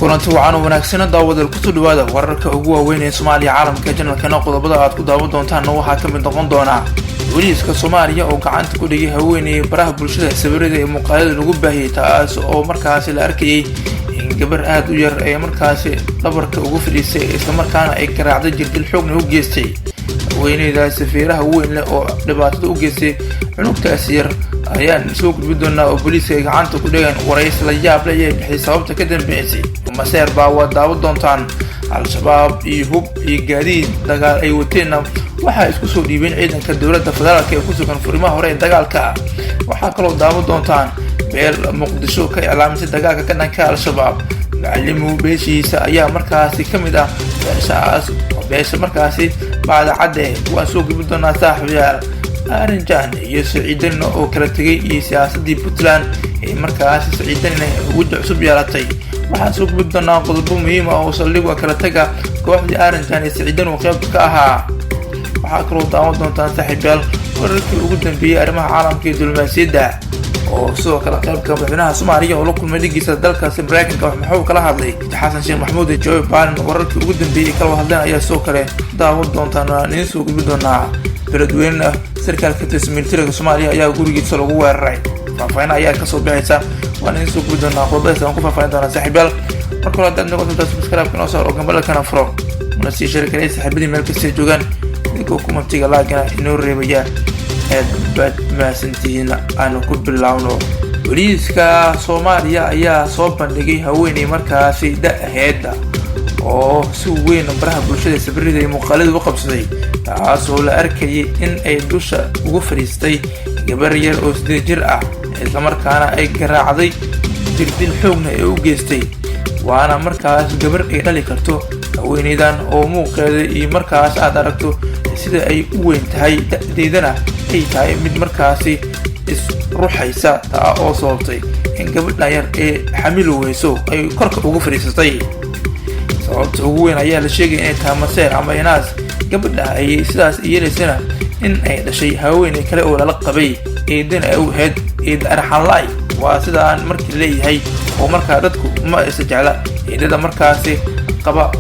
kulanti wacan oo wanaagsan daawada ku soo dhawaada wararka ugu waaweyn ee Soomaaliya caalamka janalkana qodobada aad ku daawan doontaan waxaa ka mid noqon doona wariiska Soomaaliya oo gacanta ku dhigay haweeney baraha bulshada sawirada ee muuqaalada lagu baahiyay taas oo markaas la arkayay in gabar aad u yar ay markaas dhabarka ugu fadhiisay isla markaana ay garaacday jirdil xoogna u geystay haweeneydaas safiiraha weyn leh oo dhibaatada u geystay cunugtaas yar ayaan soo gudbin doonaa oo booliiska ay gacanta ku dhigeen warays la yaab leh ee bixi sababta ka dambeysay maseer baa waa daawan doontaan al-shabaab iyo hub iyo gaadiid dagaal ay wateen waxaa isku soo dhiibeen ciidanka dowladda federaalka ee ku sugan furimaha hore ee dagaalka waxaa kaloo daawan doontaan beel muqdisho ka iclaamisay dagaalka ka dhanka al-shabaab macallimu beeshiisa ayaa markaasi ka mid ah beesha markaasi bacda cadde waan soo gudbin doonaa saaxiibayaal Arinjan iyo Saciidan oo kala tagay iyo siyaasadii Puntland ee markaas Saciidan ugu cusub yeelatay waxaan soo gudbin doonaa qodobo muhiim ah oo saldhigga kala taga kooxdii Arinjan iyo Saciidan oo qayb ka ahaa waxaa kaloo daawan doontaan saaxiibayaal wararkii ugu dambeeyay arrimaha caalamka ee diblomaasiyadda oo sidoo kale qaybka madaxweynaha Soomaaliya oo la kulmay dhigiisa dalkaasi Mareykanka wuxuu kala hadlay Xasan Sheekh Maxamuud iyo Joe Biden wararkii ugu dambeeyay kala hadleen ayaa soo kale daawan doontaan in soo gudbin doonaa beledweyne sarkaalka militariga Soomaaliya ayaa gurigiisa lagu weeraray faafayna ayaa ka soo bixaysa waan in soo gudbin doonaa qodobada aan ku faafayn doonaa saaxiibayaal marka hore dad noqoto subscribe kana soo oo gambalka kana furo una sii shirkadii saaxiibadii meel kasta joogan idinku kumatiga laagana inoo reebaya bad maasantiin aan ku bilaawno booliiska Soomaaliya ayaa soo bandhigay haweeney markaasi da'aheeda oo si weyn baraha bulshada sawirada iyo muuqaalada u qabsaday taasoo la arkayay in ay dusha ugu fariistay gabar yar oo 8 jir ah isla markaana ay garaacday jirdil xoogna ay u geystay waana markaas gabar ay dhali karto haweeneydan oo muuqeeda iyo markaas aad aragto sida ay u weyn tahay da'deedana ay tahay mid markaasi is ruuxaysa taa oo sababtay in gabadha yar ee xamil weyso ay korka ugu fariistay sababta ugu weyn ayaa la sheegay inay tahay maseer ama inaas gabadha ay sidaas yeelaysana in ay dhashay haweeney kale oo lala qabay eedan ay u ahayd eed arxanlay waa sidaan markii leeyahay oo markaa dadku ma isa jecla eedada markaasi qaba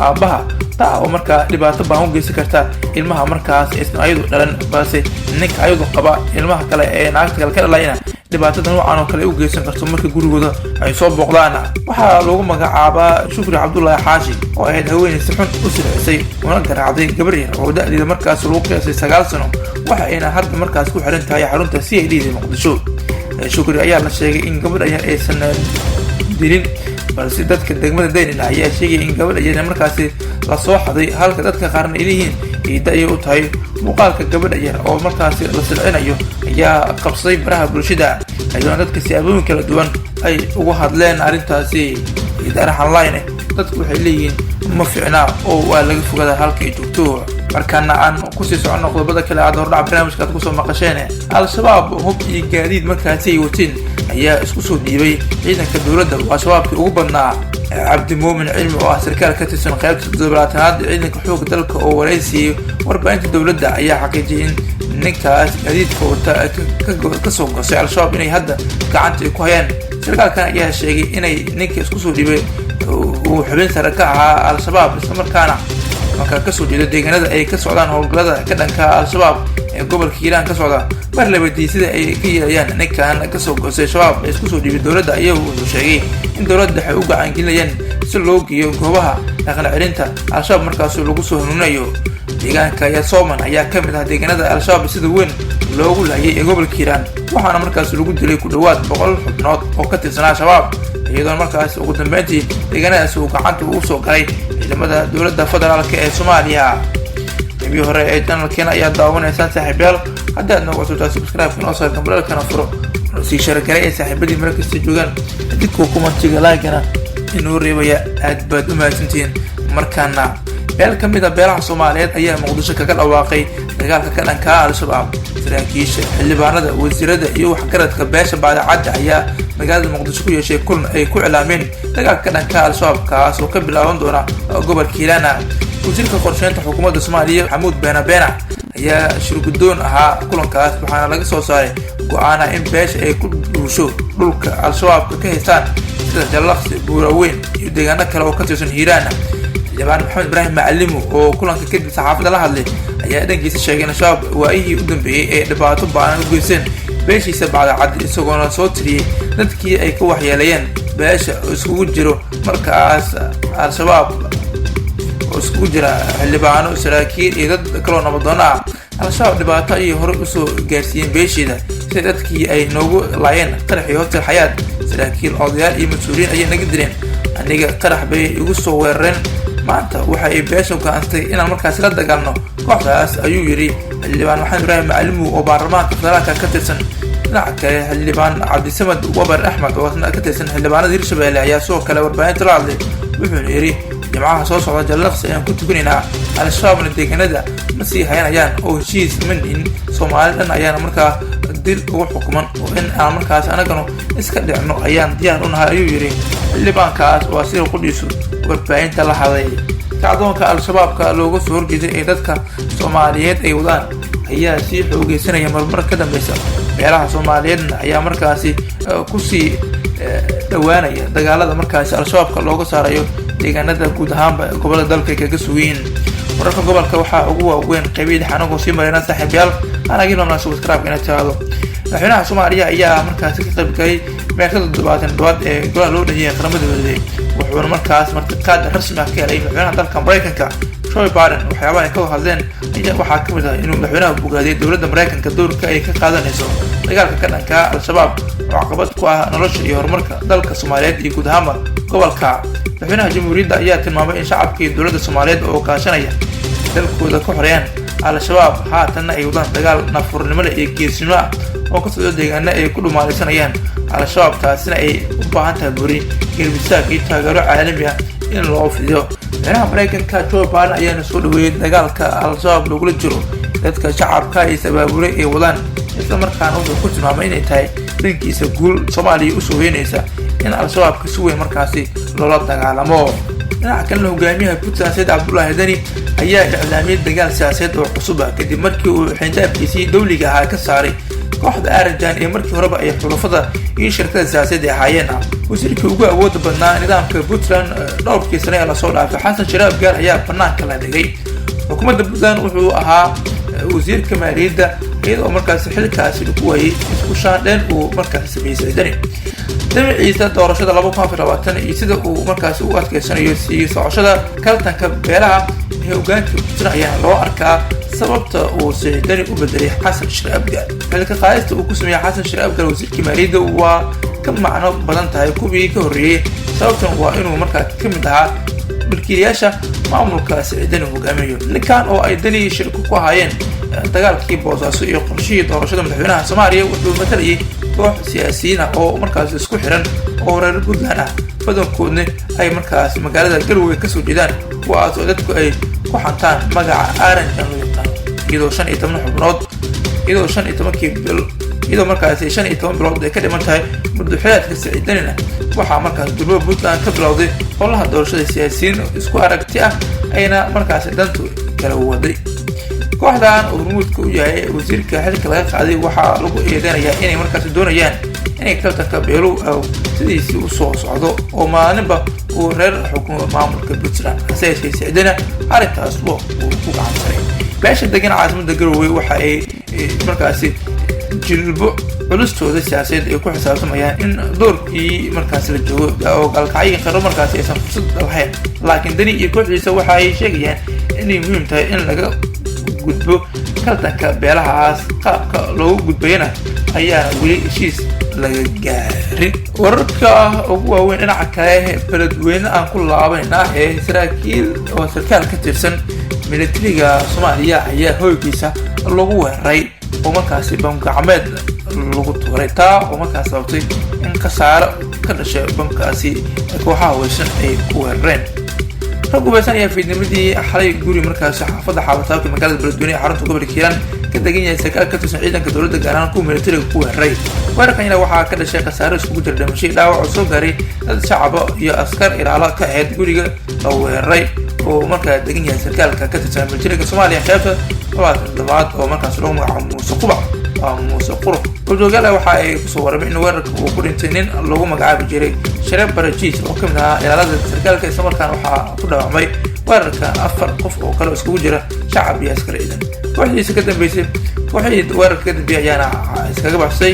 aabaha taa oo markaa dhibaato baan u geysan karta ilmaha markaas isna ayadu dhalan balse ninka ayadu qaba ilmaha kale ee naagta kale ka dhalayna dhibaatada noocan oo kale u geysan karto marka gurigooda ay soo booqdaan waxaa lagu magacaabaa Shukri Cabdullaahi Xaashi oo ahayd haweeney si xun u sircisay una garaacday gabar yar oo da'deeda markaas lagu qiyaasay 9 sano waxa ayna hadda markaas ku xiran tahay xarunta CID ee Muqdisho Shukri ayaa la sheegay in gabar yar aysan dilin balse dadka degmada Deynina ayaa sheegay in gabar yar markaasi la soo xaday halka dadka qaarna leeyihiin ay u tahay muuqaalka gabadha yar oo markaasi la silcinayo ayaa qabsaday baraha bulshada ayuu dadka siyaabooyin kala duwan ay ugu hadleen arintaasi idarahan line dadku waxay leeyihiin ma fiicna oo waa laga fogaada halka ay joogto markaana aan ku sii socono qodobada kale aad hordhac barnaamijka ku soo maqasheen al-shabaab hub iyo gaadiid markaasi ay wateen ayaa isku soo dhiibay ciidanka dowladda waa shabaabkii ugu badnaa Cabdi Muumin Cilmi oo ah sarkaal ka tirsan qaybta dowladda ciidanka xoogga dalka oo wareysiyay warbaahinta dowladda ayaa xaqiijiyay in ninkaas gaadiidka wata ka soo goosay al-shabaab inay hadda gacanta ku hayaan sarkaalkan ayaa sheegay inay ninka isku soo dhiibay uu xubin sare ka ahaa al-shabaab isla markaana marka ka soo jeeda deegaanada ay ka socdaan howlgallada ka dhanka al-shabaab ee gobolka Hiiraan ka socda mar labadii sida ay ka yeelayaan ninkan ka soo goosay shabaab ee isku soo dhiibay dowladda ayaa uu sheegay in dowladda ay u gacan gelinayaan si loo geeyo goobaha dhaqan celinta al-shabaab markaas lagu soo hanuunayo deegaanka Sooman ayaa ka mid ah deegaanada al-shabaab sida weyn loogu laayay ee gobolka Hiiraan waxaana markaas lagu dilay ku dhawaad 100 xubnood oo ka tirsan shabaab iyadoo markaas ugu dambeyntii deegaanadaas uu gacanta u soo galay ciidamada dowladda federaalka ee Soomaaliya bii hore ee channelkeena ayaa daawanaysan saaxiibayaal hadda aad noogu soo subscribe kana soo gambalka kana furo si shirkadii saaxiibadii meel kasta joogan dadku kumatiga laagana inuu reebaya aad baad u mahadsantiin markaana beel ka mid ah beelaha Soomaaliyeed ayaa Muqdisho kaga dhawaaqay dagaalka ka dhanka al-shabaab saraakiisha xildhibaanada wasiirada iyo waxgaradka beesha bacda cadde ayaa magaalada Muqdisho ku yeeshay kulan ay ku cilaameen dagaalka ka dhanka al-shabaab kaas oo ka bilaaban doona gobolka Hiiraan wasiirka qorsheynta xukuumadda Soomaaliya Maxamuud Beena ayaa shir guddoon ahaa kulankaas waxaana laga soo saaray go-aana in beesha ay ku duusho dhulka al-shabaabka ka haystaan sida jallaqsi buuraweyn iyo deegaano kale oo ka tirsan hiiraan. xildhibaan maxamed ibraahim macalimu oo kulanka kadib saxaafadda la hadlay ayaa dhankiisa sheegay in al-shabaab waayihii u dambeeyey ee dhibaato ba'an u geysteen beeshiisa bacdacad isagoona soo tiriyey dadkii ay ka waxyeelayeen beesha oo iskugu jiro markaas al-shabaab oo iskugu jira xildhibaano saraakiil iyo dad kaloo nabadoon ah. al-shabaab dhibaato ayay horey usoo gaarsiiyeen beesheeda sida dadkii ay noogu laayeen qaraxii hotel xayaad, saraakiil odayaal iyo mas-uuliyiin ayay naga dileen, aniga qarax bay igu soo weerareen, maanta waxa ay beesha go'aantay inaan markaasi la dagaalno kooxdaas ayuu yidhi xildhibaan maxamed ibraahim macalimu oo baarlamaanka federaalka ka tirsan. dhinaca kale xildhibaan cabdisamad wabar axmed oo ka tirsan xildhibaanada hirshabelle ayaa sidoo kale warbaahinta la hadlay, wuxuuna yidhi jimcaha soo socda jallaqsi ayaan ku tukanaynaa, al-shabaabna deegaanada ma sii hayanayaan oo heshiis ma nihin, soomaali dhan ayaana markaa dil ugu xukuman oo in aan markaas anaganu iska dhicno ayaan diyaar u nahay ayuu yidhi xildhibaankaas. waa sida qudhiisu warbaahinta la hadlay. kacdoonka al-shabaabka looga soo horjeeday ee dadka soomaaliyeed ay wadaan ayaa sii xoogeysanaya marmar ka dambeysa, meelaha soomaaliyeedna ayaa markaasi kusii dhawaanaya dagaalada markaasi al-shabaabka looga saarayo deegaanada guud ahaanba gobolada dalka kaga sugiin. wararka gobolka waxaa ugu waaweyn qabiil xanagoo sii mareyna saaxiibayaal anagii noolnaa subscribe inaad taado. madaxweynaha soomaaliya ayaa markaasi ka qayb galay meertada 77 ee golaha loo dhahiyay qaramada midoobay, wuxuuna markaas martiqaad rasmi ah ka helay madaxweynaha dalka Mareykanka Joe Biden. waxyaabaha ay ka hadleen ayaa waxaa ka mid ah inuu madaxweynaha bogaadiyay dowladda Mareykanka doorka ay ka qaadanayso dagaalka ka dhanka al-shabaab oo caqabad ku ah nolosha iyo horumarka dalka Soomaaliyeed iyo guud ahaan gobolka. madaxweynaha jamhuuriyadda ayaa tilmaamay in shacabka iyo dowladda Soomaaliyeed oo kaashanaya dalkooda ka xoreeyaan al-shabaab haatanna ay wadaan dagaal nafurnimo leh iyo geesinimo ah oo ka socda deegaano ay ku dhumaalaysanayaan al-shabaab, taasina ay u baahan tahay buri garbisaag iyo taageero caalami ah in loo fidiyo. madaxweynaha Mareykanka Joe Biden ayaana soo dhaweeyay dagaalka al-shabaab lagula jiro dadka shacabka ay sabaaburay ee wadaan, isla markaana wuxuu ku tilmaamay inay tahay dhankiisa guul Soomaaliya u soo weynaysa in al-shabaabka si weyn markaasi loola dagaalamo. dhinaca kalena hogaamiyaha Puntland Said Cabdullaahi Dani ayaa iclaamiyay dagaal siyaasadeed oo cusub kadib markii uu xindaabkiisii dawliga ahaa ka saaray kooxda Arajan ee markii horeba ay xulafada iyo shirkada siyaasadeed ay hayeen. wasiirkii ugu awoodda badnaa nidaamka Puntland dhowrkii sano ee lasoo dhaafay Xasan Shiraab Gaar ayaa banaanka la dhigay. xukuumadda Puntland wuxuu ahaa wasiirka maaliyadda iyadoo markaasi xilkaasi ku waayay isku shaandheen uu markaasi sameeyay Dani. dabiciisa doorashada 2020 iyo sida uu markaasi u adkeysanayo sii socoshada kaltanka beelaha ee hogaanka Puntland ayaa loo arkaa sababta uu Dani u bedelay Xasan Shiraab Gaar. xilka qaadista uu ku sameeyay Xasan Shiraab Gaar wasiirka maaliyadda waa ka macno badan tahay kuwii ka horreeyay, sababtan waa inuu markaa ka mid ahaa milkiilayaasha maamulka Dani hogaamiyo. ninkan oo ay Dani shirku ku hayeen dagaalkii Boosaaso iyo qorshihii doorashada madaxweynaha Soomaaliya wuxuu matalayay koox siyaasiyiin ah oo markaas isku xiran oo reer Puntland ah, badankoodna ay markaas magaalada Galway ka soo jeedaan, kuwaas oo dadku ay ku xantaan magaca Arajan loo yaqaan. iyadoo 15 xubnood iyadoo markaas 15 bilood ay ka dhiman tahay muddaxiyaadka Danina waxaa markaas dowladda Puntland ka bilowday howlaha doorashada siyaasiyiin isku aragti ah ayna markaas dantu kala waday. kooxdan oo hormuudka u yahay wasiirka xilka laga qaaday waxaa lagu eedeynayaa inay markaas doonayaan inay kaltanka beelo sidiisii u soo socdo oo maalinba uu reer xukuumada maamulka Puntland asaasay Sicdana arrintaas uu ku gacansaday. beesha degan caasimada Galway waxa ay markaasi jilbo culustooda siyaasadeed ay ku xisaabtamayaan in doorkii markaas la joogo oo galkacyo qaro markaas aysan fursad lahayn, laakiin Dani iyo kooxdiisa waxa ay sheegayaan inay muhiim tahay in laga gudbo kaltanka beelahaas. qaabka loogu gudbayana ayaa weli heshiis laga gaarin. wararka ugu waaweyn dhinaca kale beledweyne aan ku laabanaa ee sarkaal ka tirsan militariga Soomaaliya ayaa hoygiisa lagu weeraray oo markaasi bam gacmeed lagu tuuray, taa oo markaas sababtay in khasaaro ka dhashay bamkaasi kooxaha weysan ay ku weerareen. rag hubeysan ayaa fiidnimadii xalay guri markaasi xaafadda xaabataabka magaalada beledweyne ee xarunta gobolka Hiiraan ka degan yahay sarkaal ka tirsan ciidanka dowladda gaar ahaan kuwa militariga ku weeraray. weerarkan waxaa ka dhashay khasaaro iskugu jira dhimasho iyo dhaawac oo soo gaaray dad shacab iyo askar ilaalo ka ahayd guriga la weeraray oo markaa degan yahay sarkaalka ka tirsan militariga Soomaaliya qaybta 27 oo markaas lagu magacaabo Muuse Qubac muuse qurux gudoogaala waxa ay kusoo warramay in weerarka uu ku dhintay nin lagu magacaabi jiray shareeb barajiis oo ka mid ahaa ilaalada sarkaalka islamarkaana waxaa ku dhaawacmay weerarka 4 qof oo kale iskugu jira shacab iyo askari ciidan kooxdiisa ka dambeysay kooxdii weerarka ka dambeeyay ayaana iskaga baxsay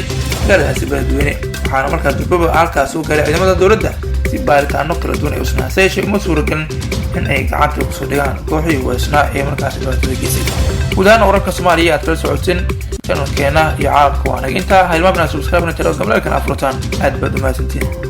gaaradaasi beledweyne waxaana markaa durbaba halkaas u galay ciidamada dowladda si baaritaano kala duwan ay u sameeyeen uma suuragelin in ay gacanta ku soo dhigaan kooxii weesnaa ee markaas dhibaatada geysay gudahaan wararka Soomaaliya aad kala socoteen channelkeena iyo caalamka waana inta halmaamna subscribe na tiro gamla kana afurtaan aad baad u mahadsantiin